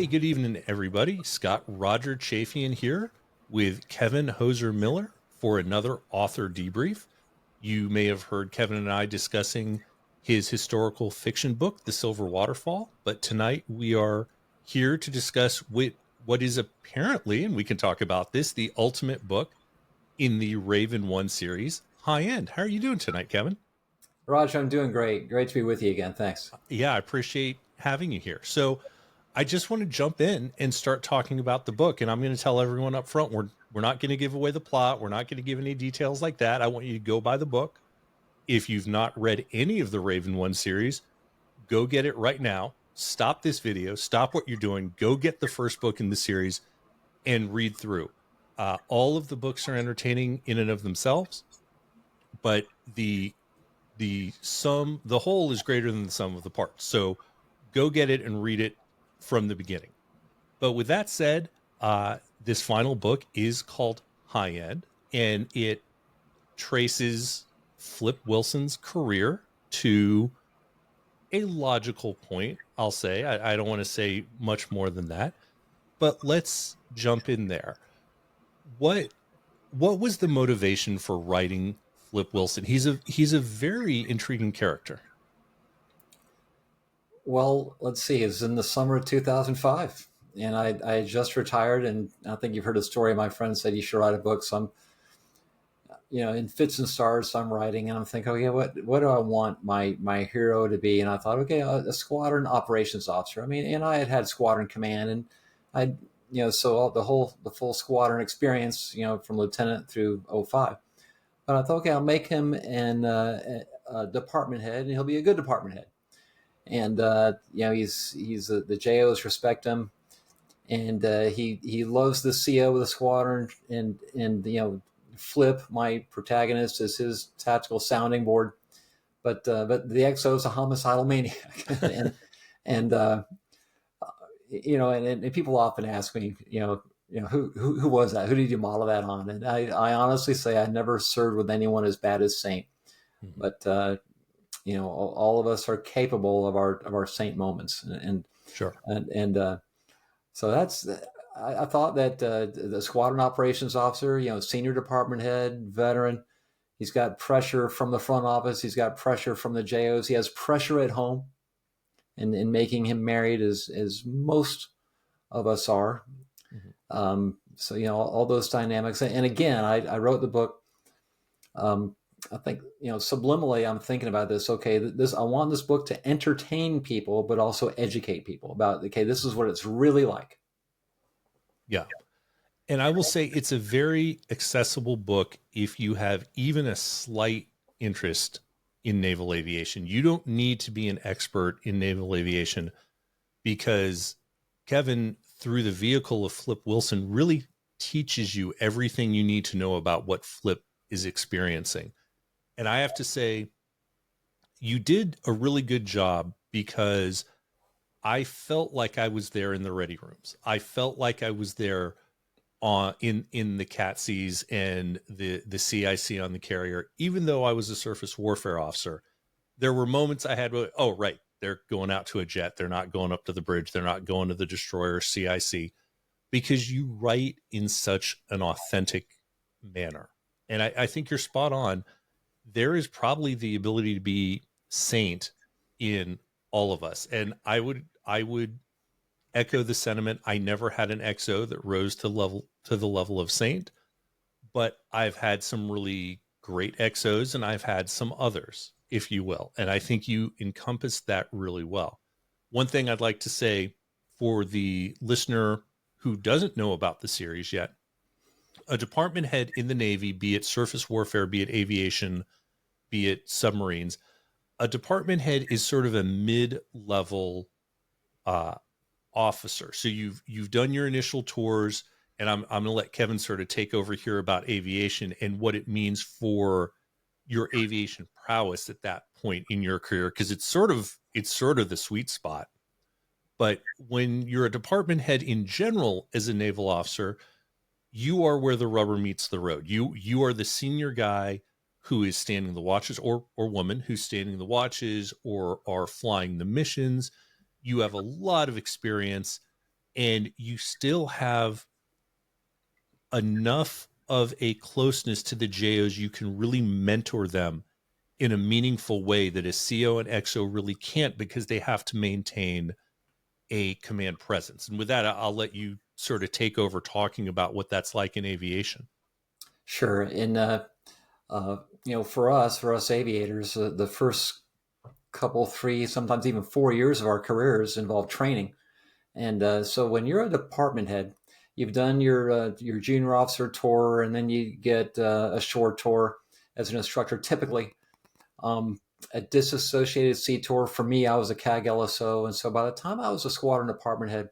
good evening, everybody. Scott Roger Chafian here with Kevin Hozer Miller for another author debrief. You may have heard Kevin and I discussing his historical fiction book, The Silver Waterfall, but tonight we are here to discuss what is apparently, and we can talk about this, the ultimate book in the Raven 1 series, High End. How are you doing tonight, Kevin? Roger, I'm doing great. Great to be with you again. Thanks. Yeah, I appreciate having you here. So I just want to jump in and start talking about the book. And I'm going to tell everyone up front, we're not going to give away the plot. We're not going to give any details like that. I want you to go by the book. If you've not read any of the Raven 1 series, go get it right now. Stop this video. Stop what you're doing. Go get the first book in the series and read through. All of the books are entertaining in and of themselves, but the whole is greater than the sum of the parts. So go get it and read it from the beginning. But with that said, this final book is called High End, and it traces Flip Wilson's career to a logical point, I'll say. I don't want to say much more than that, but let's jump in there. What was the motivation for writing Flip Wilson? He's a very intriguing character. Well, let's see. It was in the summer of 2005, and I had just retired, and I think you've heard the story. My friend said you should write a book. So I'm, in fits and starts, I'm writing, and I'm thinking, okay, what do I want my hero to be? And I thought, okay, a squadron operations officer. I mean, and I had squadron command, and so the full squadron experience, from lieutenant through 05. But I thought, okay, I'll make him a department head, and he'll be a good department head. And he's the JOs respect him, and he loves the CO of the squadron, and Flip, my protagonist, is his tactical sounding board, but the XO is a homicidal maniac, and people often ask me, who was that? Who did you model that on? And I honestly say I never served with anyone as bad as Saint, mm-hmm. But all of us are capable of our Saint moments, and sure, so that's. I thought that the squadron operations officer, senior department head, veteran, he's got pressure from the front office, he's got pressure from the JOs, he has pressure at home, and in making him married as most of us are. Mm-hmm. So all those dynamics, and again, I wrote the book. I think subliminally, I'm thinking about this. Okay, I want this book to entertain people, but also educate people about. Okay, this is what it's really like. Yeah, and I will say it's a very accessible book if you have even a slight interest in naval aviation. You don't need to be an expert in naval aviation, because Kevin, through the vehicle of Flip Wilson, really teaches you everything you need to know about what Flip is experiencing. And I have to say, you did a really good job, because I felt like I was there in the ready rooms. I felt like I was there in the CATCs and the CIC on the carrier. Even though I was a surface warfare officer, there were moments I had, oh, right, they're going out to a jet. They're not going up to the bridge. They're not going to the destroyer CIC, because you write in such an authentic manner. And I think you're spot on. There is probably the ability to be Saint in all of us. And I would echo the sentiment. I never had an XO that rose to the level of Saint, but I've had some really great XOs, and I've had some others, if you will. And I think you encompass that really well. One thing I'd like to say for the listener who doesn't know about the series yet, a department head in the Navy, be it surface warfare, be it aviation, be it submarines, a department head is sort of a mid-level officer. So you've done your initial tours, and I'm going to let Kevin sort of take over here about aviation and what it means for your aviation prowess at that point in your career, because it's sort of the sweet spot. But when you're a department head in general as a naval officer, you are where the rubber meets the road. You are the senior guy who is standing the watches, or woman who's standing the watches or are flying the missions. You have a lot of experience, and you still have enough of a closeness to the JOs you can really mentor them in a meaningful way that a CO and XO really can't, because they have to maintain a command presence. And with that, I'll let you sort of take over talking about what that's like in aviation. Sure. And for us aviators, the first couple, 3, sometimes even 4 years of our careers involve training. And so when you're a department head, you've done your junior officer tour, and then you get a short tour as an instructor, typically. A disassociated sea tour. For me, I was a CAG LSO. And so by the time I was a squadron department head,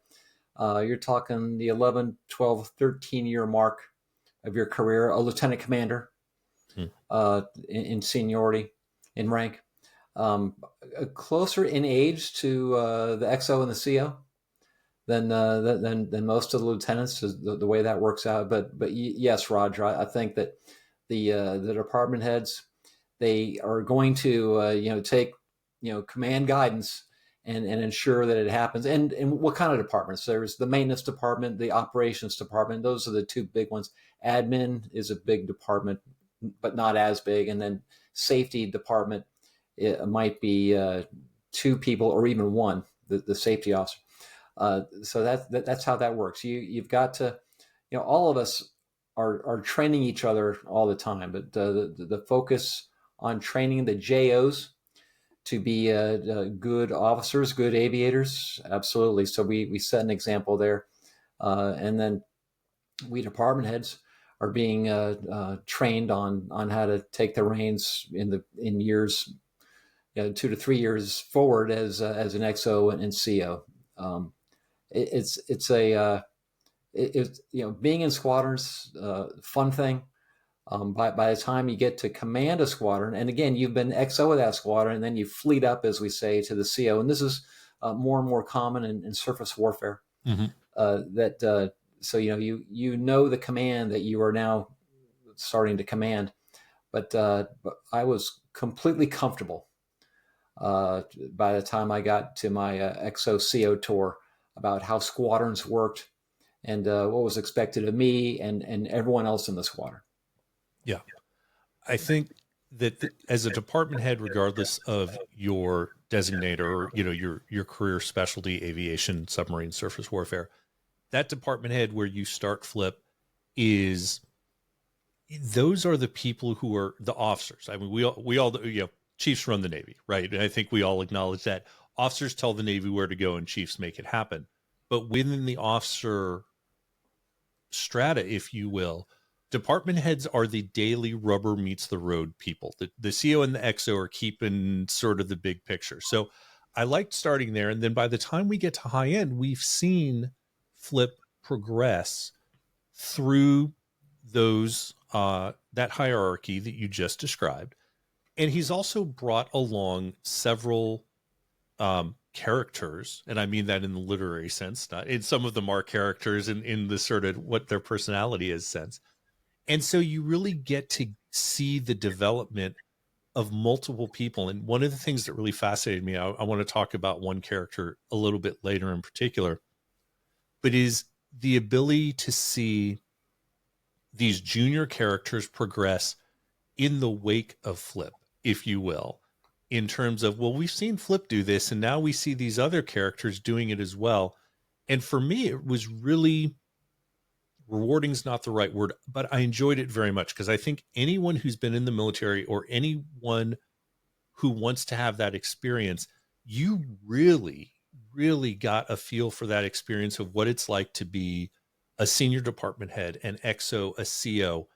you're talking the 11, 12, 13-year mark of your career, a lieutenant commander Hmm. in seniority, in rank, closer in age to the XO and the CO than most of the lieutenants, the way that works out. But yes, Roger, I think that the department heads, they are going to take command guidance and ensure that it happens. And what kind of departments? There's the maintenance department, the operations department. Those are the two big ones. Admin is a big department, but not as big. And then safety department, it might be 2 people or even 1, the safety officer. So that's how that works. You've got to, all of us are training each other all the time, but the focus on training the JOs to be good officers, good aviators, absolutely. So we set an example there, and then we department heads are being trained on how to take the reins in years, 2 to 3 years forward as an XO and CO. It's being in squadrons, fun thing. By the time you get to command a squadron, and again, you've been XO of that squadron, and then you fleet up, as we say, to the CO. And this is more and more common in surface warfare. Mm-hmm. So you know the command that you are now starting to command. But I was completely comfortable by the time I got to my XO CO tour about how squadrons worked and what was expected of me and everyone else in the squadron. Yeah. I think that as a department head, regardless of your designator or, your career specialty, aviation, submarine, surface warfare, that department head where you start flip those are the people who are the officers. I mean, we all, chiefs run the Navy, right? And I think we all acknowledge that officers tell the Navy where to go and chiefs make it happen. But within the officer strata, if you will, department heads are the daily rubber meets the road people. The CO and the XO are keeping sort of the big picture. So I liked starting there. And then by the time we get to high end, we've seen Flip progress through that hierarchy that you just described. And he's also brought along several characters, and I mean that in the literary sense, not in some of them are characters in the sort of what their personality is sense. And so you really get to see the development of multiple people. And one of the things that really fascinated me, I want to talk about one character a little bit later in particular, but is the ability to see these junior characters progress in the wake of Flip, if you will, in terms of, well, we've seen Flip do this, and now we see these other characters doing it as well. And for me, it was really rewarding is not the right word, but I enjoyed it very much because I think anyone who's been in the military or anyone who wants to have that experience, you really, really got a feel for that experience of what it's like to be a senior department head, an XO, a CO,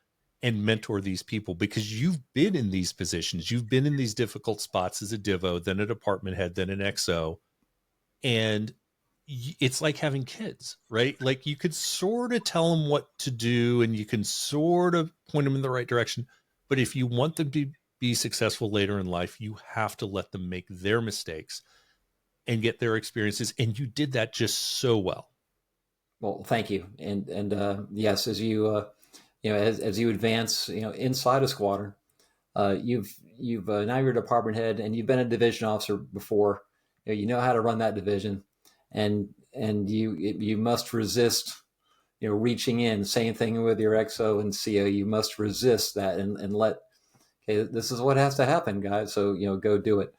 and mentor these people because you've been in these positions. You've been in these difficult spots as a divo, then a department head, then an XO. And it's like having kids, right? Like you could sort of tell them what to do and you can sort of point them in the right direction. But if you want them to be successful later in life, you have to let them make their mistakes and get their experiences. And you did that just so well. Well, thank you. And yes, as you as you advance, inside a squadron, you've now you're a department head and you've been a division officer before. You know how to run that division, and you must resist, reaching in. Same thing with your XO and CO. You must resist that and let, okay, this is what has to happen, guys. So go do it.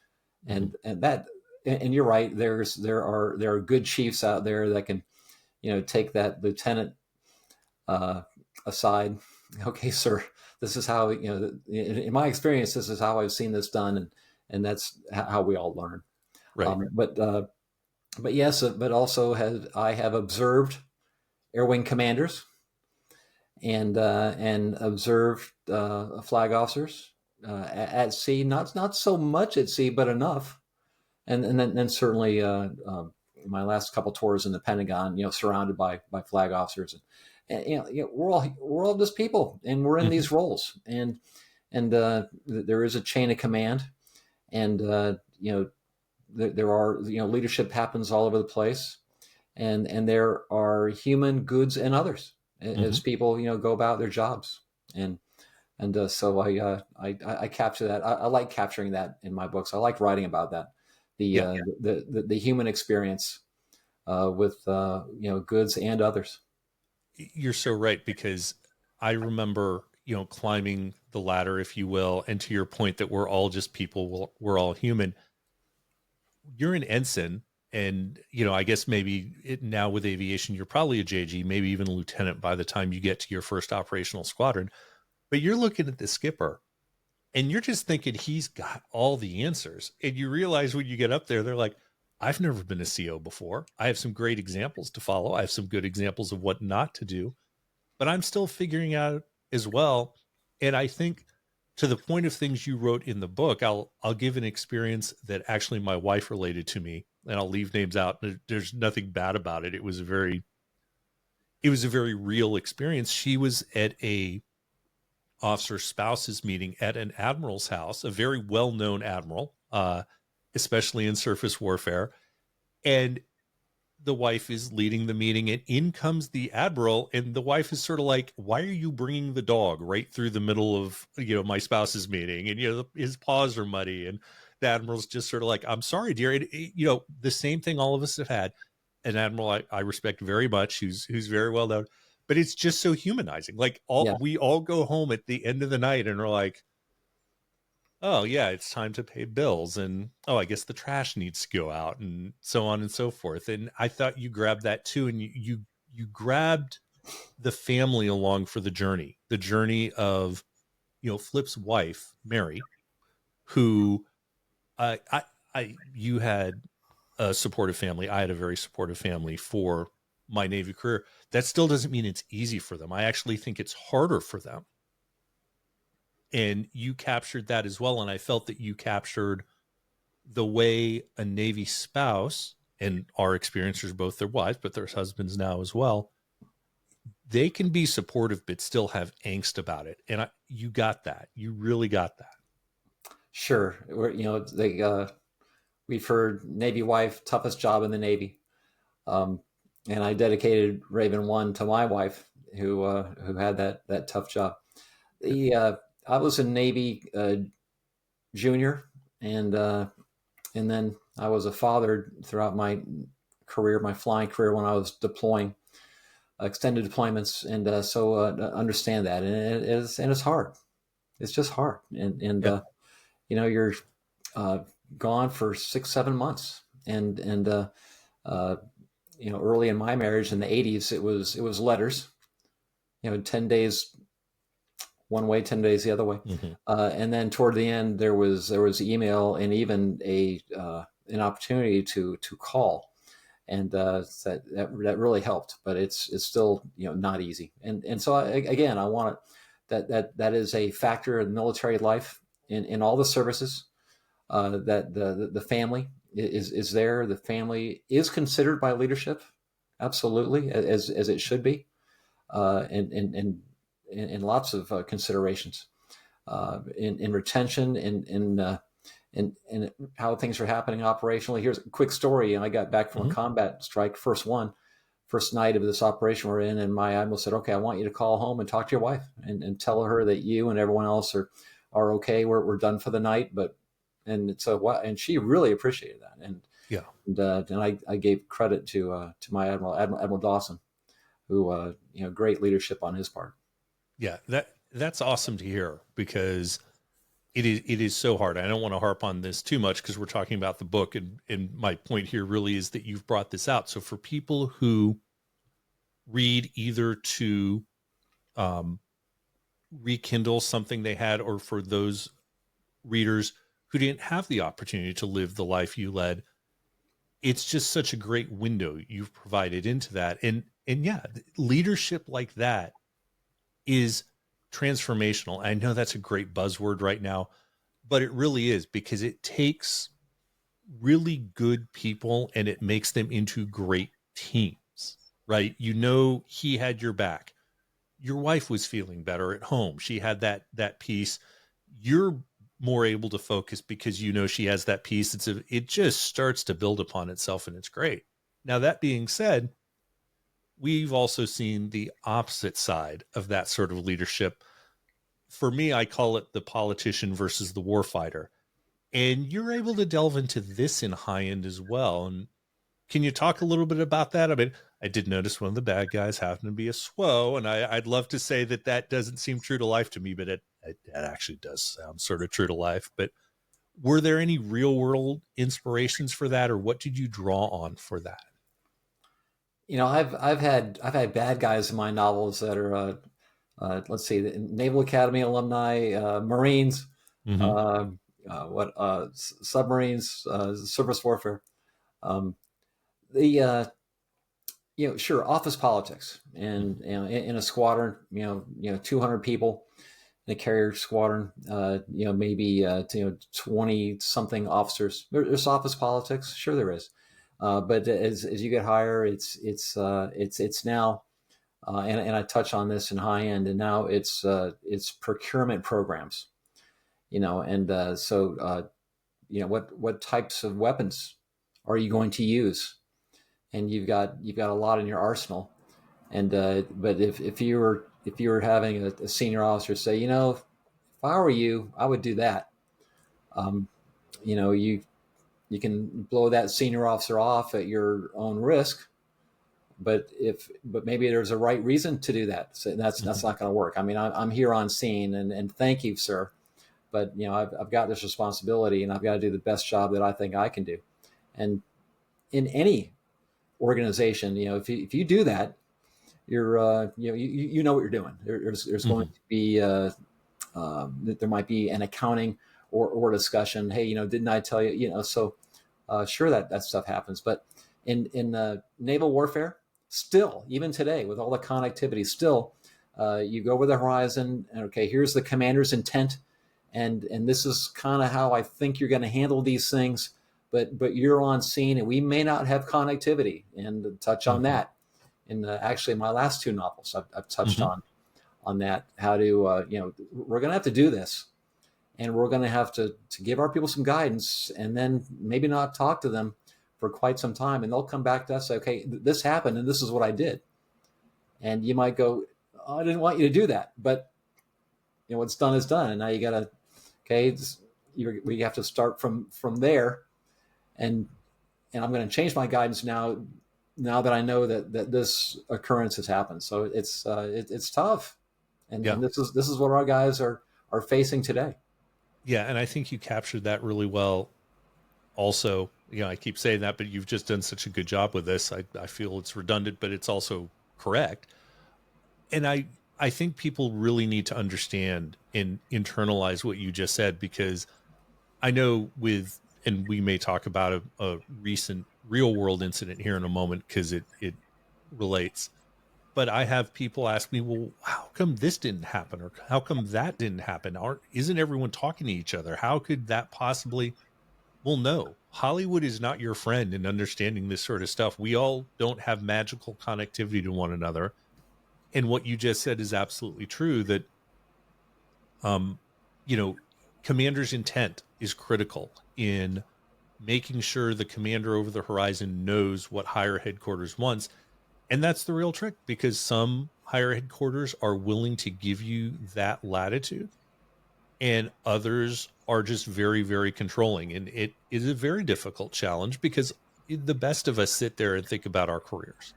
Mm-hmm. And you're right. There are good chiefs out there that can take that lieutenant aside. Okay, sir, this is how, in my experience, this is how I've seen this done, and that's how we all learn. Right. But yes, but also I have observed air wing commanders and observed flag officers at sea. Not so much at sea, but enough. And then certainly my last couple tours in the Pentagon, surrounded by flag officers, and we're all just people, and we're in Mm-hmm. these roles, and there is a chain of command, and there are leadership happens all over the place, and there are human goods and others Mm-hmm. as people go about their jobs, and so I capture that. I like capturing that in my books. I like writing about that, Yeah. the human experience with goods and others. You're so right, because I remember, climbing the ladder, if you will, and to your point that we're all just people, we're all human. You're an ensign, and I guess maybe now with aviation, you're probably a JG, maybe even a lieutenant by the time you get to your first operational squadron. But you're looking at the skipper, and you're just thinking he's got all the answers. And you realize when you get up there, they're like, I've never been a CO before. I have some great examples to follow. I have some good examples of what not to do, but I'm still figuring out as well. And I think, to the point of things you wrote in the book, I'll give an experience that actually my wife related to me, and I'll leave names out. There's nothing bad about it. It was a very real experience. She was at a officer spouses meeting at an admiral's house, a very well-known admiral, especially in surface warfare. And the wife is leading the meeting, and in comes the admiral, and the wife is sort of like, why are you bringing the dog right through the middle of my spouse's meeting? And his paws are muddy, and the admiral's just sort of like, I'm sorry, dear. The same thing all of us have had. An admiral I respect very much, who's very well known, but it's just so humanizing. Like, Yeah, we all go home at the end of the night and are like, oh yeah, it's time to pay bills, and oh, I guess the trash needs to go out, and so on and so forth. And I thought you grabbed that too, and you grabbed the family along for the journey of Flip's wife, Mary, who I you had a supportive family. I had a very supportive family for my Navy career. That still doesn't mean it's easy for them. I actually think it's harder for them. And you captured that as well. And I felt that you captured the way a Navy spouse, and our experiencers, both their wives, but their husbands now as well, they can be supportive but still have angst about it. And you got that. You really got that. sure. We've heard Navy wife, toughest job in the Navy. Um, and I dedicated Raven One to my wife, who had that tough job. I was a Navy junior, and then I was a father throughout my career, my flying career, when I was deploying, extended deployments, and so understand that, and it's hard. It's just hard, and Yeah. you're uh, gone for 6-7 months, and uh, early in my marriage in the '80s, it was letters, 10 days one way, 10 days the other way, Mm-hmm. and then toward the end there was email and even an opportunity to call, and that really helped. But it's still not easy, and so again I want that is a factor in military life in all the services, that the family is there. The family is considered by leadership, absolutely, as it should be, and lots of considerations in retention and how things are happening operationally. Here's a quick story. I got back from Mm-hmm. a combat strike, first night of this operation we're in, and my admiral said, "Okay, I want you to call home and talk to your wife and tell her that you and everyone else are okay. We're done for the night." And so what? And she really appreciated that. Yeah. And I gave credit to my Admiral Dawson, who great leadership on his part. Yeah. That's awesome to hear, because it is so hard. I don't want to harp on this too much because we're talking about the book, and my point here really is that you've brought this out. So for people who read either to um, rekindle something they had, or for those readers who didn't have the opportunity to live the life you led, it's just such a great window you've provided into that. And yeah, leadership like that is transformational. I know that's a great buzzword right now, but it really is, because it takes really good people and it makes them into great teams, right? He had your back. Your wife was feeling better at home. She had that peace. You're more able to focus because she has that peace. It just starts to build upon itself, and it's great. Now, that being said, we've also seen the opposite side of that sort of leadership. For me, I call it the politician versus the warfighter. And you're able to delve into this in High End as well. And can you talk a little bit about that? I mean, I did notice one of the bad guys happened to be a SWO, and I'd love to say that doesn't seem true to life to me, but it actually does sound sort of true to life. But were there any real world inspirations for that, or what did you draw on for that? I've had bad guys in my novels that are let's see, the Naval Academy alumni, Marines, Mm-hmm. uh, what submarines, surface warfare. Um, the sure, office politics, and in a squadron, 200 people in a carrier squadron, maybe 20 something officers. There's office politics, sure there is, but as you get higher, it's now. And I touch on this in High End, and now it's procurement programs, and what types of weapons are you going to use? And you've got a lot in your arsenal. And but if you were having a senior officer say, if I were you, I would do that. Um, you can blow that senior officer off at your own risk, but maybe there's a right reason to do that. So that's Mm-hmm. not going to work. I mean, I'm here on scene, and thank you, sir, but I've got this responsibility, and I've got to do the best job that I think I can do. And in any organization, if you do that, you're you know what you're doing. There's going Mm-hmm. to be there might be an accounting or discussion. Hey, didn't I tell you? So sure, that stuff happens, but in naval warfare, still, even today, with all the connectivity, still, you go over the horizon, and okay, here's the commander's intent, and this is kind of how I think you're going to handle these things. But you're on scene, and we may not have connectivity, and touch on Mm-hmm. that. In actually my last two novels, I've touched Mm-hmm. on that. How to we're going to have to do this, and we're going to have to give our people some guidance, and then maybe not talk to them for quite some time, and they'll come back to us, say, okay, this happened, and this is what I did. And you might go, oh, I didn't want you to do that, but what's done is done, and now you got to, okay, we have to start from there, and I'm going to change my guidance now that I know that this occurrence has happened. So it's tough, Yeah. and this is what our guys are facing today. Yeah. And I think you captured that really well. Also, I keep saying that, but you've just done such a good job with this. I feel it's redundant, but it's also correct. And I think people really need to understand and internalize what you just said, because I know and we may talk about a recent real world incident here in a moment because it relates. But I have people ask me, well, how come this didn't happen? Or how come that didn't happen? Isn't everyone talking to each other? How could that possibly? Well, no, Hollywood is not your friend in understanding this sort of stuff. We all don't have magical connectivity to one another. And what you just said is absolutely true, that, um, you know, commander's intent is critical in making sure the commander over the horizon knows what higher headquarters wants. And that's the real trick, because some higher headquarters are willing to give you that latitude, and others are just very, very controlling. And it is a very difficult challenge, because the best of us sit there and think about our careers,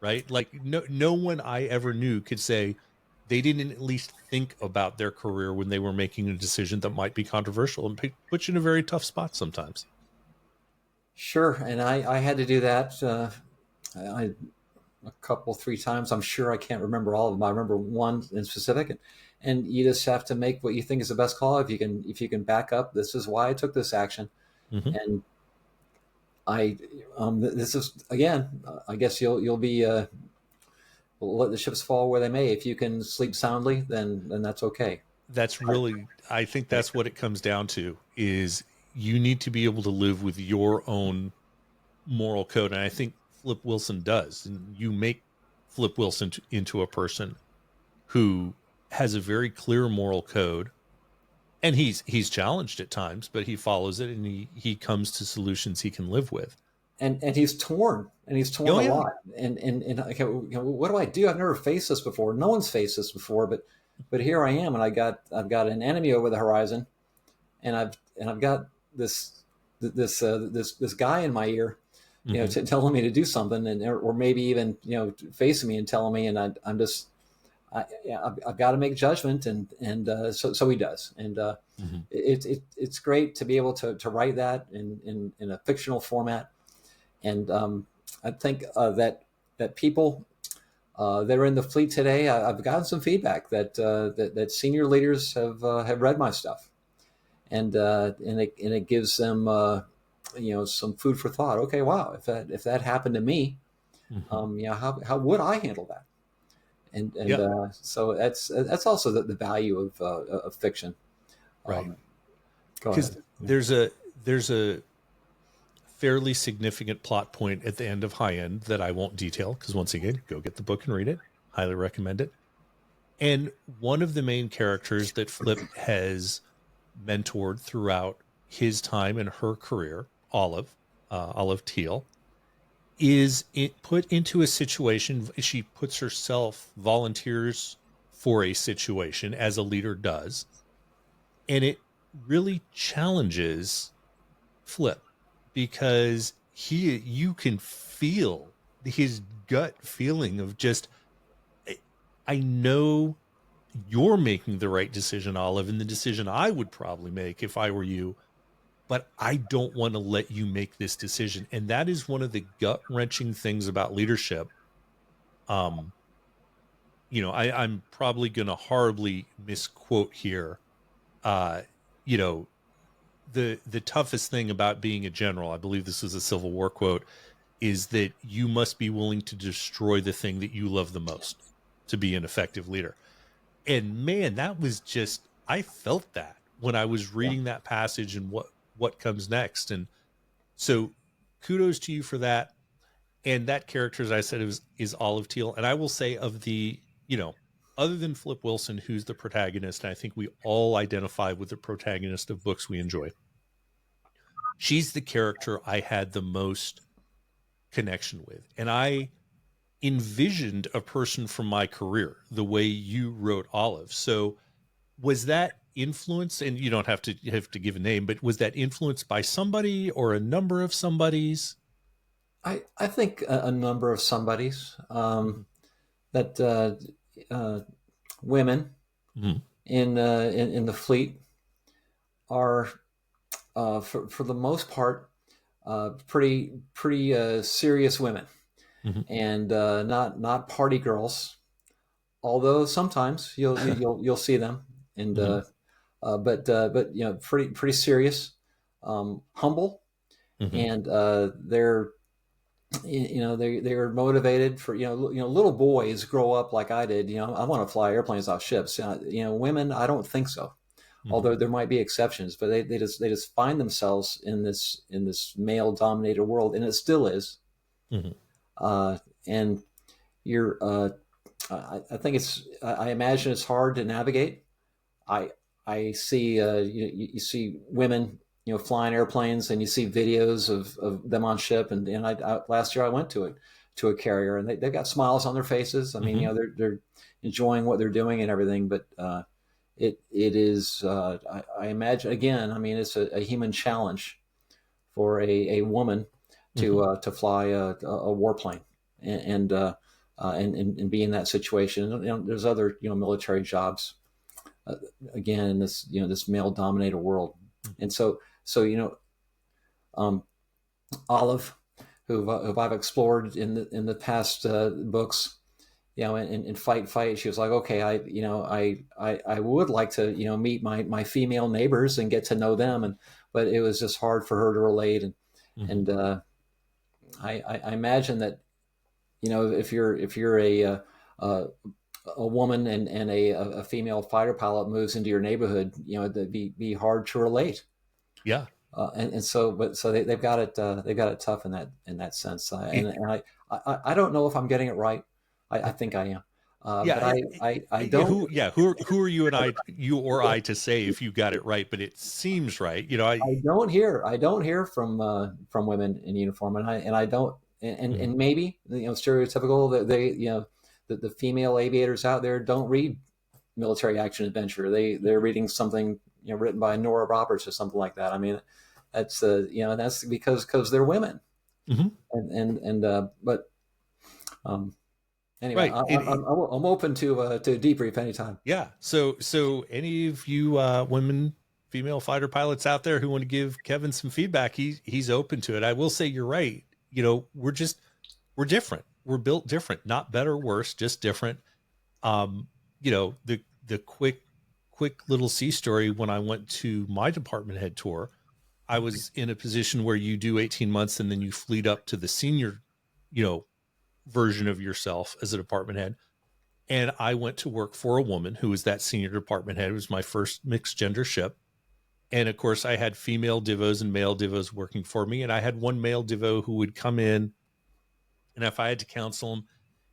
right? Like no one I ever knew could say they didn't at least think about their career when they were making a decision that might be controversial and put you in a very tough spot sometimes. Sure, and I had to do that. I a couple, three times. I'm sure I can't remember all of them. I remember one in specific, and you just have to make what you think is the best call. If you can back up, this is why I took this action, Mm-hmm. and this is again. I guess you'll be let the chips fall where they may. If you can sleep soundly, then that's okay. That's really, I think that's what it comes down to is you need to be able to live with your own moral code. And I think Flip Wilson does. And you make Flip Wilson into a person who has a very clear moral code. And he's challenged at times, but he follows it and he comes to solutions he can live with. And he's torn, and he's torn Oh a yeah. lot. And okay, what do I do? I've never faced this before. No one's faced this before, but here I am, and I've got an enemy over the horizon, and I've got this guy in my ear, Mm-hmm. telling me to do something, and or maybe even facing me and telling me, and I'm just I've got to make judgment, and so he does, and Mm-hmm. it's great to be able to write that in a fictional format, and I think that people that are in the fleet today, I've gotten some feedback that senior leaders have read my stuff, and it gives them some food for thought. Okay, wow, if that happened to me, Mm-hmm. how would I handle that? And Yeah. so that's also the value of fiction. Right. Um, Go Because ahead. there's a fairly significant plot point at the end of High End that I won't detail because once again, go get the book and read it. Highly recommend it. And one of the main characters that Flip has mentored throughout his time and her career, Olive Teal, is it put into a situation. She puts herself, volunteers for a situation as a leader does, and it really challenges Flip because you can feel his gut feeling of just I know you're making the right decision, Olive, and the decision I would probably make if I were you, but I don't want to let you make this decision. And that is one of the gut wrenching things about leadership. Um, I'm probably going to horribly misquote here. Uh, you know, the toughest thing about being a general, I believe this is a Civil War quote, is that you must be willing to destroy the thing that you love the most to be an effective leader. And man, that was just I felt that when I was Yeah. reading that passage and what comes next. And so kudos to you for that. And that character, as I said, is Olive Teal. And I will say of the, other than Flip Wilson, who's the protagonist, and I think we all identify with the protagonist of books we enjoy. She's the character I had the most connection with. And I envisioned a person from my career the way you wrote Olive. So was that influenced, and you don't have to give a name, but was that influenced by somebody or a number of somebody's? I think a number of somebodies Mm-hmm. that uh, women Mm-hmm. in the fleet are for the most part pretty serious women, Mm-hmm. and not party girls. Although sometimes you'll see them, and Mm-hmm. but pretty serious, humble, Mm-hmm. and they're motivated for little boys grow up like I did. I want to fly airplanes off ships. Women, I don't think so. Mm-hmm. Although there might be exceptions, but they just find themselves in this male dominated world, and it still is. Mm-hmm. And you're I think I imagine it's hard to navigate. I I see you see women flying airplanes, and you see videos of them on ship, and last year I went to a carrier, and they've got smiles on their faces. I mean, Mm-hmm. they're enjoying what they're doing and everything, but it is I imagine, again, I mean, it's a human challenge for a woman Hmm. to fly a warplane and be in that situation. And, there's other military jobs uh, again in this this male dominated world, and so um, Olive, who I've explored in the past books, in fight, she was like, okay, I would like to, meet my female neighbors and get to know them, but it was just hard for her to relate, Hmm. and I imagine that, if you're a woman and a female fighter pilot moves into your neighborhood, that'd be hard to relate. Yeah. And so, but so they've got it tough in that sense. I don't know if I'm getting it right. I think I am, but I don't who are you and you or I to say if you got it right, but it seems right. I don't hear from women in uniform, and I don't, Mhm. and maybe stereotypical that they the female aviators out there don't read military action adventure. They're reading something written by Nora Roberts or something like that. I mean, that's that's because they're women, Mhm. and but um, anyway, Right. I'm open to debrief anytime. Yeah. So any of you women, female fighter pilots out there who want to give Kevin some feedback, he's open to it. I will say you're right. We're different. We're built different, not better or worse, just different. Um, the quick little sea story when I went to my department head tour, I was in a position where you do 18 months and then you fleet up to the senior, you know, version of yourself as a department head. And I went to work for a woman who was that senior department head. It was my first mixed gender ship. And of course, I had female divos and male divos working for me. And I had one male divo who would come in. And if I had to counsel him,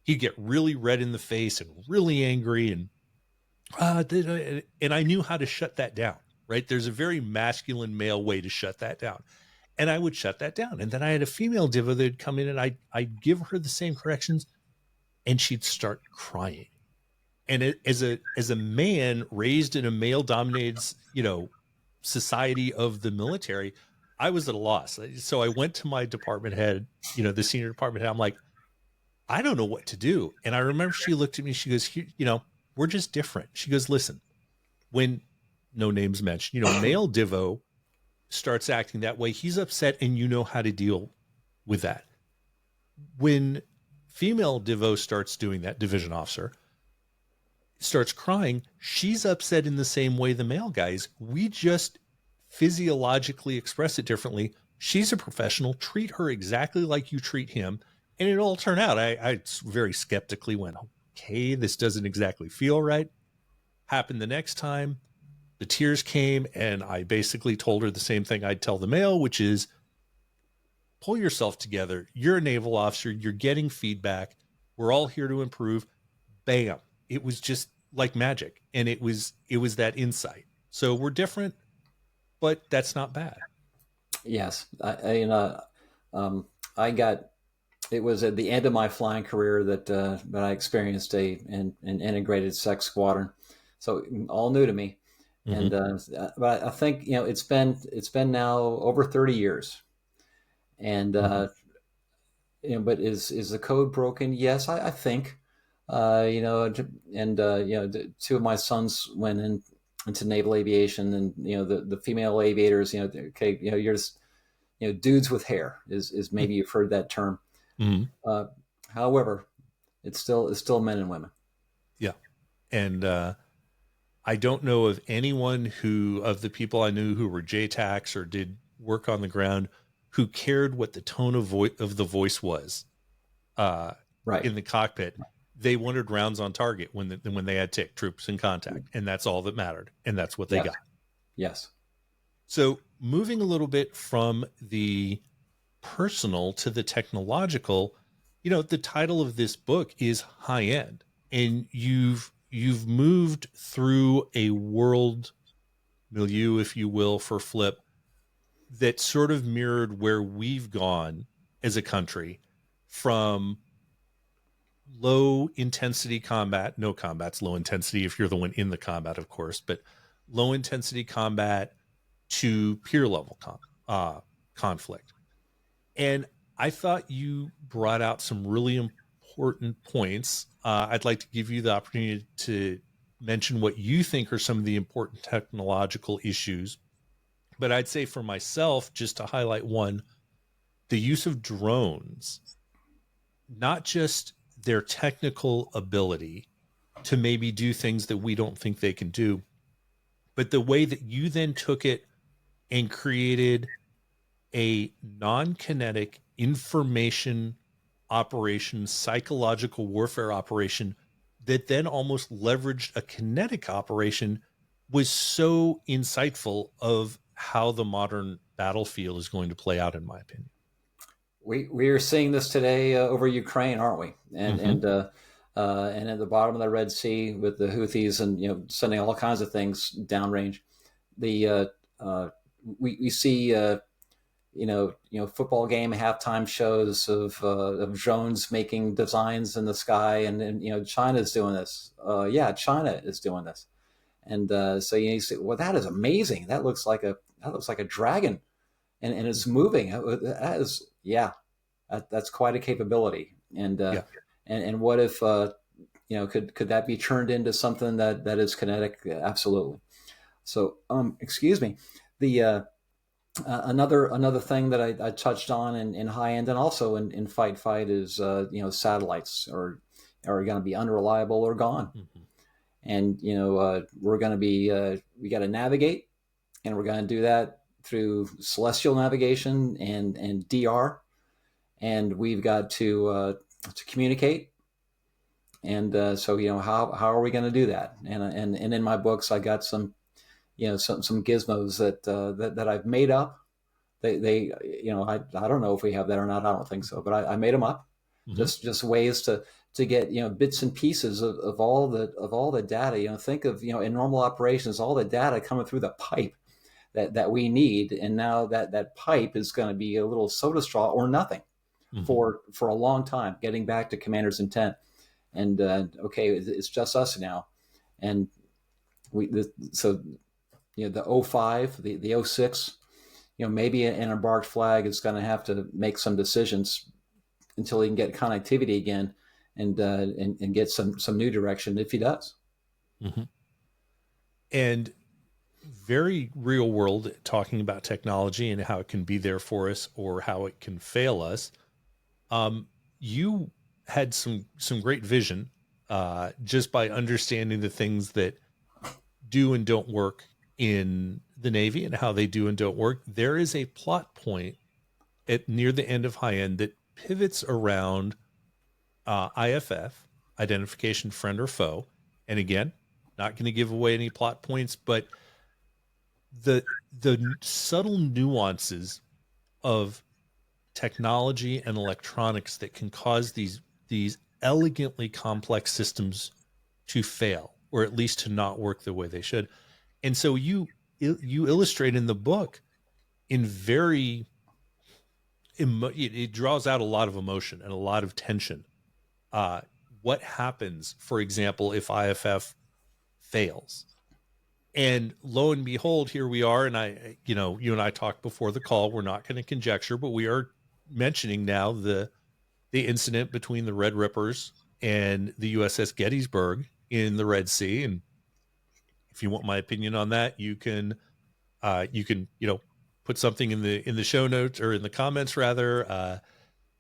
he'd get really red in the face and really angry. And I knew how to shut that down, right? There's a very masculine male way to shut that down. And I would shut that down. And then I had a female diva that'd come in and I'd give her the same corrections and she'd start crying. And as a man raised in a male dominated society of the military, I was at a loss. So I went to my department head, the senior department head. I'm like, I don't know what to do. And I remember she looked at me. She goes, we're just different. She goes, listen, when no names mentioned, male divo starts acting that way, he's upset, and you know how to deal with that. When female divo starts doing that, division officer starts crying, she's upset in the same way the male guy is. We just physiologically express it differently. She's a professional. Treat her exactly like you treat him. And it all turned out. I very skeptically went, okay, this doesn't exactly feel right. Happened the next time. The tears came, and I basically told her the same thing I'd tell the male, which is pull yourself together. You're a naval officer. You're getting feedback. We're all here to improve. Bam. It was just like magic. And it was that insight. So we're different, but that's not bad. Yes, um, I got. It was at the end of my flying career that I experienced an integrated sex squadron, so all new to me. Mm-hmm. But I think it's been now over 30 years, and Mm-hmm. but is the code broken? Yes, I think. And two of my sons went into naval aviation, and the female aviators. Okay, you're just dudes with hair is maybe you've heard that term. Mm-hmm. Uh, However, it's still men and women. Yeah. And I don't know of anyone of the people I knew who were JTACs or did work on the ground who cared what the tone of the voice was uh, Right. in the cockpit. They wanted rounds on target when they had tick troops in contact, and that's all that mattered, and that's what they Yes. got. Yes. So moving a little bit from the personal to the technological, the title of this book is High End, and you've moved through a world milieu, if you will, for Flip that sort of mirrored where we've gone as a country from low intensity combat. No, combat's low intensity if you're the one in the combat, of course, but low intensity combat to peer level conflict. And I thought you brought out some really important points. I'd like to give you the opportunity to mention what you think are some of the important technological issues. But I'd say for myself, just to highlight one, the use of drones, not just their technical ability to maybe do things that we don't think they can do, but the way that you then took it and created a non-kinetic information operation, psychological warfare operation that then almost leveraged a kinetic operation was so insightful of how the modern battlefield is going to play out, in my opinion. We are seeing this today over Ukraine, aren't we? Mm-hmm. And at the bottom of the Red Sea with the Houthis, and sending all kinds of things downrange. The we see football game halftime shows of drones making designs in the sky, and China is doing this. Yeah, China is doing this, and so you say, well, that is amazing. That looks like a dragon, and it's moving. That is, yeah, that's quite a capability. Yeah. And what if could that be turned into something that is kinetic? Absolutely. So excuse me, the another thing that I touched on in high end and also in fight is satellites are going to be unreliable or gone, Mm-hmm. and we're going to be we got to navigate, and we're going to do that through celestial navigation and DR, and we've got to communicate. And so how are we going to do that? And in my books I got some some gizmos that I've made up. They I don't know if we have that or not. I don't think so, but I made them up. Mm-hmm. Just ways to get bits and pieces of all the data. Think of in normal operations, all the data coming through the pipe that we need, and now that pipe is going to be a little soda straw or nothing Mm-hmm. for a long time. Getting back to commander's intent, and okay, it's just us now, and so the O5, the O6, maybe an embarked flag is going to have to make some decisions until he can get connectivity again, and get some new direction if he does. Mm-hmm. And very real world, talking about technology and how it can be there for us or how it can fail us. You had some great vision, just by understanding the things that do and don't work in the Navy and how they do and don't work. There is a plot point at near the end of High End that pivots around IFF, identification friend or foe. And again, not going to give away any plot points, but the subtle nuances of technology and electronics that can cause these elegantly complex systems to fail, or at least to not work the way they should. And so you illustrate in the book in very it draws out a lot of emotion and a lot of tension. uh what happens, for example, if IFF fails? And lo and behold, here we are. And you and I talked before the call. We're not going to conjecture, but we are mentioning now the incident between the Red Rippers and the USS Gettysburg in the Red Sea. And if you want my opinion on that, you can put something in the show notes, or in the comments rather.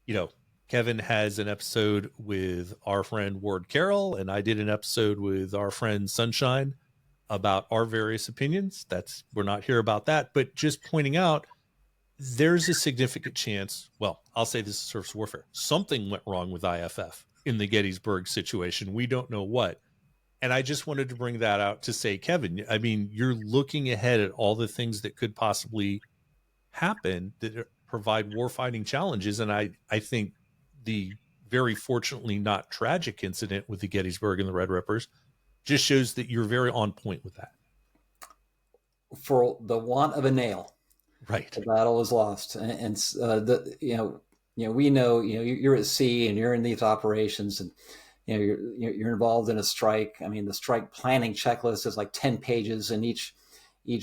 You know, Kevin has an episode with our friend Ward Carroll, and I did an episode with our friend Sunshine about our various opinions. We're not here about that, but just pointing out there's a significant chance. Well, I'll say this is surface warfare. Something went wrong with IFF in the Gettysburg situation. We don't know what. And I just wanted to bring that out to say, Kevin, I mean, you're looking ahead at all the things that could possibly happen that provide warfighting challenges. And I think the very fortunately not tragic incident with the Gettysburg and the Red Rippers just shows that you're very on point with that. For the want of a nail, Right. the battle is lost, and we know you're at sea and you're in these operations, and you're involved in a strike. I mean, the strike planning checklist is like 10 pages, and each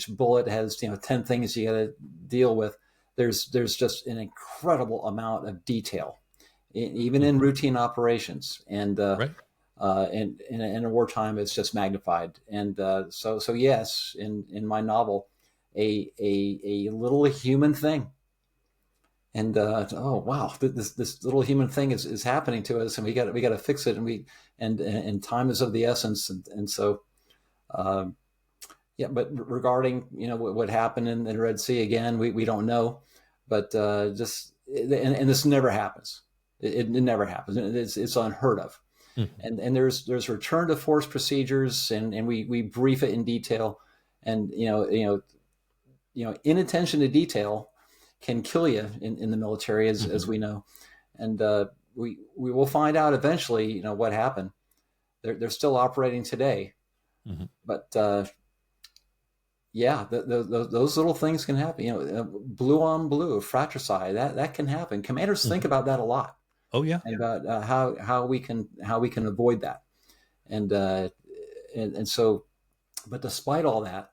bullet has 10 things you got to deal with. there's just an incredible amount of detail, even in Mhm. routine operations, Right. and in a wartime, it's just magnified. And so yes, in my novel, a little human thing, and oh wow, this little human thing is happening to us, and we got to fix it, and time is of the essence, and so. Um, yeah, but regarding what happened in the Red Sea again, we don't know, but just and this never happens. It never happens. It's unheard of. Mhm. And there's return to force procedures, and we brief it in detail, and inattention to detail can kill you in the military, as Mhm. we know, and we will find out eventually what happened. They're still operating today, Mhm. but yeah, those little things can happen. Blue on blue, fratricide, that can happen. Commanders think Mhm. about that a lot, Oh yeah. and about how we can avoid that. And and so, but despite all that,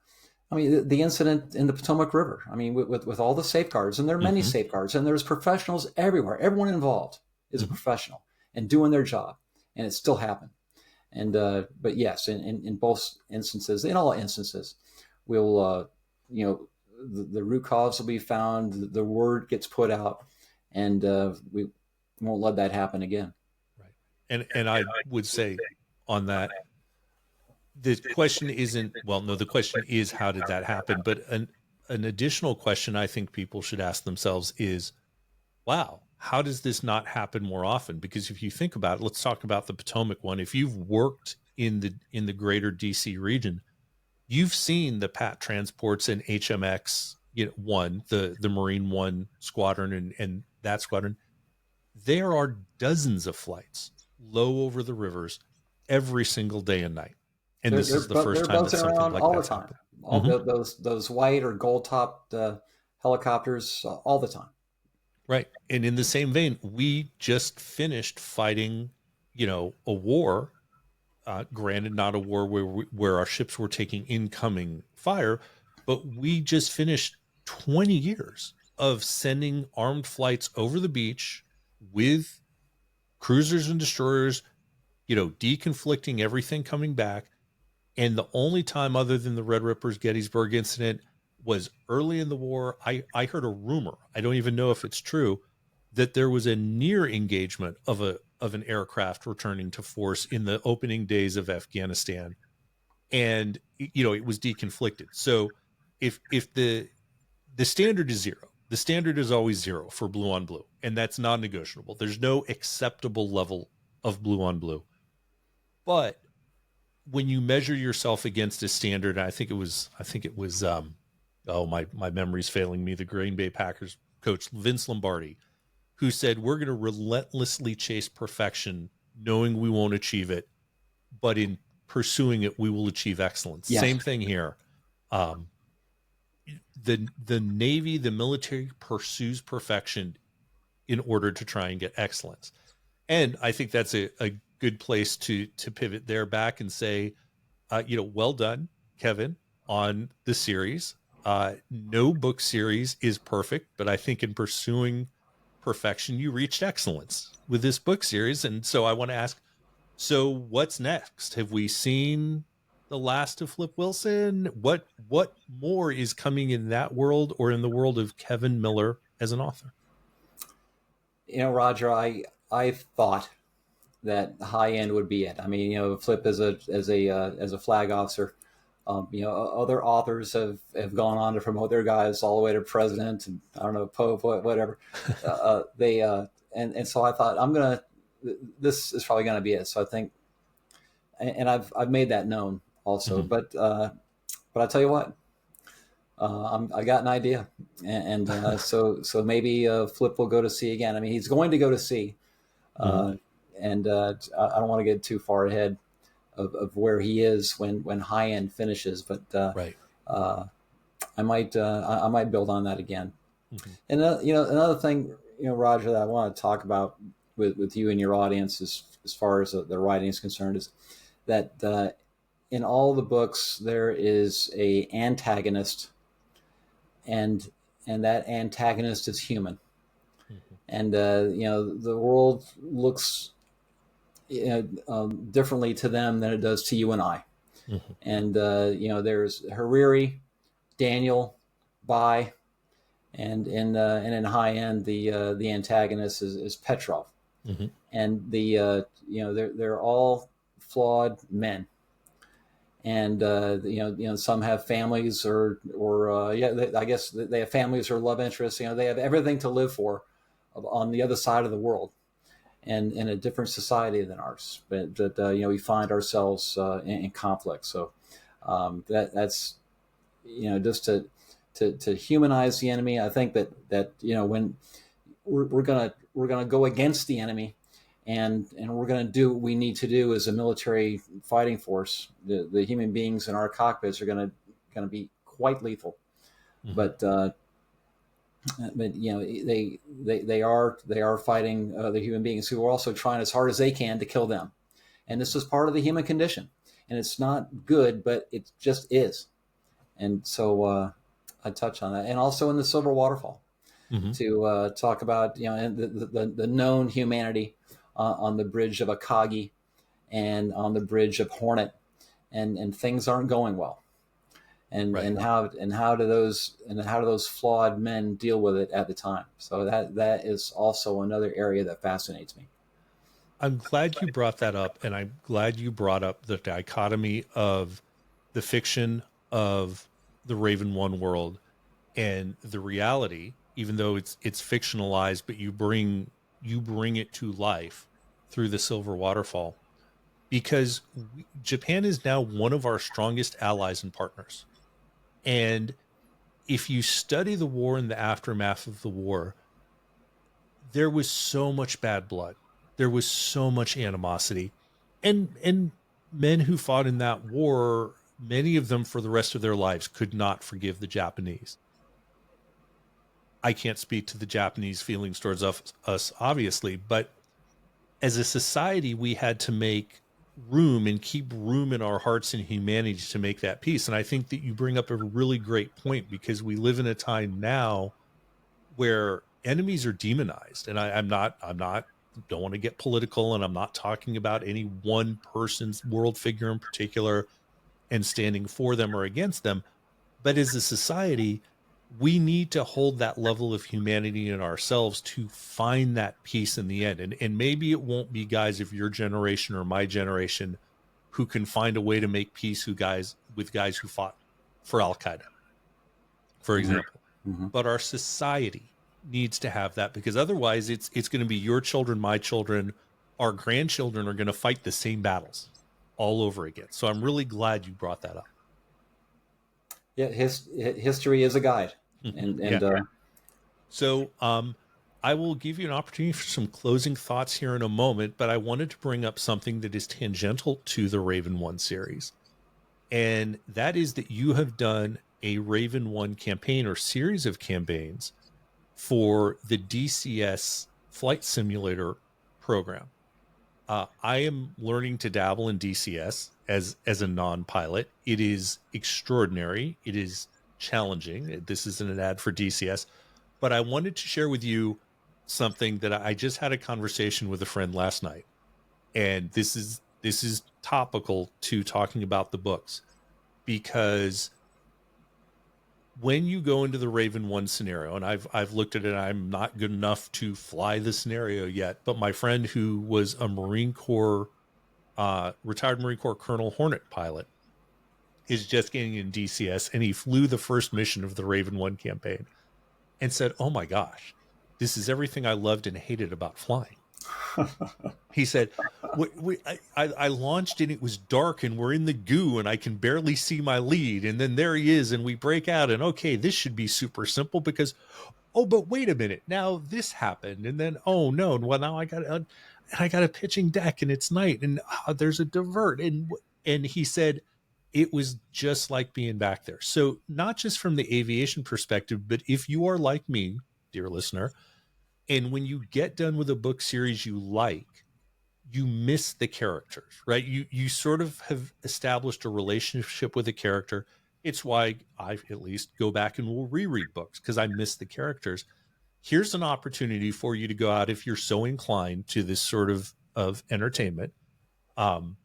I mean, the incident in the Potomac River. I mean, with all the safeguards, and there are many Mhm. safeguards, and there's professionals everywhere. Everyone involved is a Mhm. professional and doing their job, and it still happened. And but yes, in both instances, in all instances, we'll the root cause will be found, the word gets put out, and we won't let that happen again. Right. And I would say on that, the question isn't, well, no, the question is how did that happen? But an additional question I think people should ask themselves is, wow, how does this not happen more often? Because if you think about it, let's talk about the Potomac one. If you've worked in the greater DC region, you've seen the Pat transports and HMX, one, the Marine One squadron and that squadron. There are dozens of flights low over the rivers every single day and night. And They're this is they're the first they're time that buzzing something around like all the that's time. happened. All Mhm. those white or gold topped helicopters all the time. Right. And in the same vein, we just finished fighting, a war, granted, not a war where our ships were taking incoming fire, but we just finished 20 years of sending armed flights over the beach with cruisers and destroyers, deconflicting everything coming back. And the only time other than the Red Rippers Gettysburg incident was early in the war. I heard a rumor, I don't even know if it's true, that there was a near engagement of an aircraft returning to force in the opening days of Afghanistan. And it was deconflicted. So if the standard is zero, the standard is always zero for blue on blue, and that's non-negotiable. There's no acceptable level of blue on blue. But when you measure yourself against a standard, I think it was oh, my memory's failing me, the Green Bay Packers coach Vince Lombardi, who said we're going to relentlessly chase perfection knowing we won't achieve it, but in pursuing it we will achieve excellence. Yes, Same thing here. um, the Navy, the military pursues perfection in order to try and get excellence. And I think that's a good place to pivot there back and say, well done, Kevin, on the series. No book series is perfect, but I think in pursuing perfection, you reached excellence with this book series. And so I want to ask, so what's next? Have we seen the last of Flip Wilson? What more is coming in that world or in the world of Kevin Miller as an author? Roger, I thought that high end would be it. I mean, Flip as a flag officer. Other authors have gone on to promote their guys all the way to president, and I don't know, pope, whatever. They and so I thought this is probably gonna be it. So I think, and I've made that known also. Mhm. But I tell you what, I got an idea, and so maybe Flip will go to sea again. I mean, he's going to go to sea, Mhm. uh, and I don't want to get too far ahead of where he is when high end finishes, but Right. uh, I might build on that again. Mhm. And another thing, Roger, that I want to talk about with you and your audience as far as the writing is concerned is that in all the books there is a antagonist, and and that antagonist is human. Mm-hmm. And the world looks differently to them than it does to you and I. Mm-hmm. And there's Hariri, Daniel, Bai, and in high end the antagonist is Petrov, Mm-hmm. and they're all flawed men, and some have families I guess they have families or love interests. They have everything to live for on the other side of the world and in a different society than ours, but we find ourselves in conflict. So that's just to humanize the enemy. I think that when we're gonna go against the enemy, and we're gonna do what we need to do as a military fighting force. The human beings in our cockpits are gonna be quite lethal, Mm-hmm. but they are fighting the human beings who are also trying as hard as they can to kill them, and this is part of the human condition, and it's not good, but it just is. And so I touch on that, and also in the Silver Waterfall Mm-hmm. to talk about the known humanity on the bridge of Akagi and on the bridge of Hornet, and things aren't going well, and Right. how do those flawed men deal with it at the time. So that is also another area that fascinates me. I'm glad you brought that up, and I'm glad you brought up the dichotomy of the fiction of the Raven One world and the reality, even though it's fictionalized, but you bring it to life through the Silver Waterfall, because Japan is now one of our strongest allies and partners. And if you study the war and the aftermath of the war, there was so much bad blood. There was so much animosity. And men who fought in that war, many of them for the rest of their lives could not forgive the Japanese. I can't speak to the Japanese feelings towards us obviously, but as a society, we had to make room and keep room in our hearts and humanity to make that peace. And I think that you bring up a really great point, because we live in a time now where enemies are demonized. And I'm not, don't want to get political, and I'm not talking about any one person's world figure in particular and standing for them or against them. But as a society, we need to hold that level of humanity in ourselves to find that peace in the end. And maybe it won't be guys of your generation or my generation who can find a way to make peace with guys who fought for Al Qaeda, for example. Mm-hmm. But our society needs to have that, because otherwise it's going to be your children, my children, our grandchildren are going to fight the same battles all over again. So I'm really glad you brought that up. Yeah, history is a guide, and Yeah. and So I will give you an opportunity for some closing thoughts here in a moment, but I wanted to bring up something that is tangential to the Raven One series. And that is that you have done a Raven One campaign or series of campaigns for the DCS flight simulator program. I am learning to dabble in DCS as a non-pilot. It is extraordinary. It is challenging. This isn't an ad for DCS, but I wanted to share with you something that I just had a conversation with a friend last night, and this is topical to talking about the books, because when you go into the Raven One scenario, and I've looked at it, I'm not good enough to fly the scenario yet, but my friend who was a Marine Corps, retired Marine Corps Colonel Hornet pilot, is just getting in DCS, and he flew the first mission of the Raven One campaign and said, "Oh my gosh, this is everything I loved and hated about flying." He said, I launched and it was dark and we're in the goo and I can barely see my lead. And then there he is and we break out, and okay, this should be super simple because, oh, but wait a minute, now this happened. And then, oh no, well now I got a pitching deck and it's night and there's a divert. And he said, it was just like being back there. So not just from the aviation perspective, but if you are like me, dear listener, and when you get done with a book series you like, you miss the characters, right? You sort of have established a relationship with a character. It's why I at least go back and will reread books because I miss the characters. Here's an opportunity for you to go out if you're so inclined to this sort of entertainment. Um,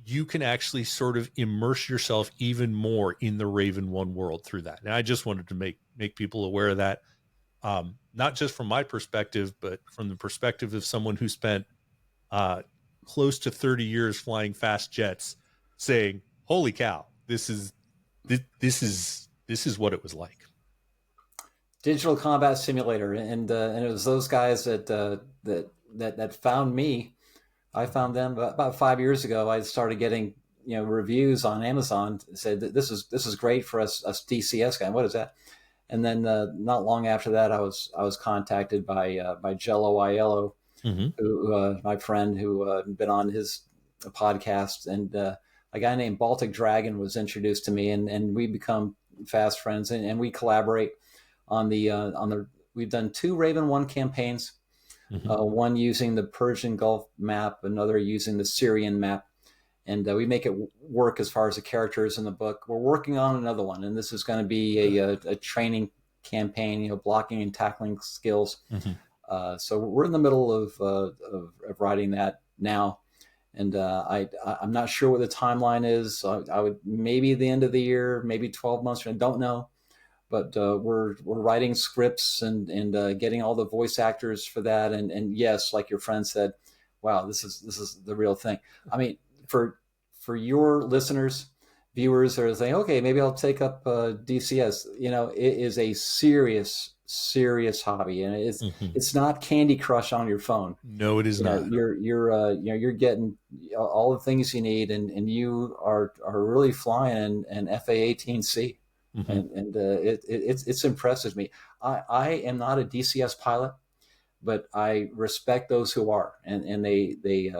you can actually sort of immerse yourself even more in the Raven One world through that. And I just wanted to make people aware of that, not just from my perspective, but from the perspective of someone who spent uh, close to 30 years flying fast jets, saying, "Holy cow, this is what it was like." Digital Combat Simulator, and it was those guys that found me. I found them about 5 years ago. I started getting reviews on Amazon said that this is great for us DCS guy. What is that? And then not long after that, I was contacted by Jello Aiello, Mm-hmm. who my friend who been on his podcast, and a guy named Baltic Dragon was introduced to me, and we become fast friends, and we collaborate on the. We've done 2 Raven One campaigns, Mm-hmm. one using the Persian Gulf map, another using the Syrian map, and we make it work as far as the characters in the book. We're working on another one, and this is going to be a training campaign, blocking and tackling skills. Mm-hmm. So we're in the middle of writing that now, and I'm not sure what the timeline is. I would maybe the end of the year, maybe 12 months. I don't know, but we're writing scripts and getting all the voice actors for that. And yes, like your friend said, wow, this is the real thing. I mean, for your listeners, viewers that are saying, okay, maybe I'll take up DCS. It is a serious hobby, and Mm-hmm. it's not Candy Crush on your phone. No, it is not. You're getting all the things you need, and you are really flying an FA-18C, Mm-hmm. and it's impressive me. I am not a DCS pilot, but I respect those who are, and they the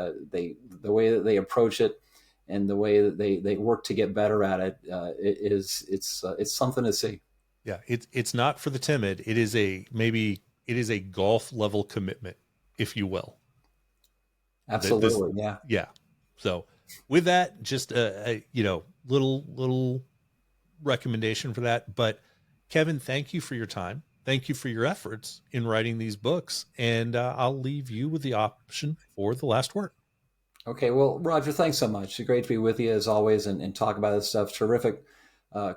way that they approach it, and the way that they work to get better at it, it's something to see. Yeah, it's not for the timid. It is a golf level commitment, if you will. That this, Absolutely, yeah. yeah. So with that, just a little recommendation for that. But Kevin, thank you for your time. Thank you for your efforts in writing these books, and I'll leave you with the option for the last word. Okay, well, Roger, thanks so much. It's great to be with you as always, and talk about this stuff. Terrific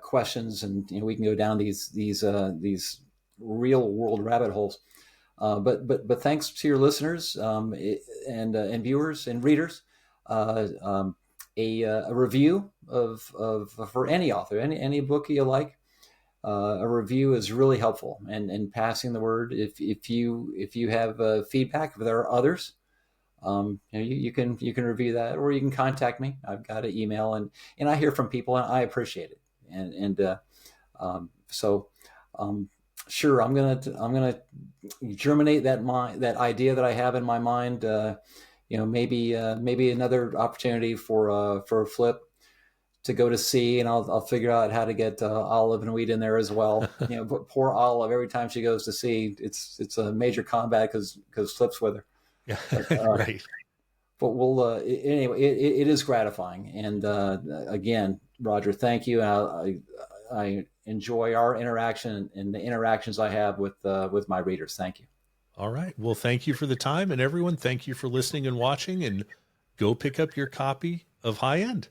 questions, and we can go down these real world rabbit holes. But thanks to your listeners, and viewers and readers. A review of for any author, any book you like. A review is really helpful, and passing the word. If you have feedback, if there are others, you can review that, or you can contact me. I've got an email, and I hear from people, and I appreciate it. So sure, I'm gonna germinate that idea that I have in my mind. Maybe another opportunity for a flip to go to sea, and I'll figure out how to get Olive and Weed in there as well. But poor Olive, every time she goes to sea, it's a major combat because Flip's with her. Yeah, But right. we'll anyway. It is gratifying, and again, Roger, thank you. I enjoy our interaction and the interactions I have with my readers. Thank you. All right. Well, thank you for the time, and everyone, thank you for listening and watching. And go pick up your copy of High End.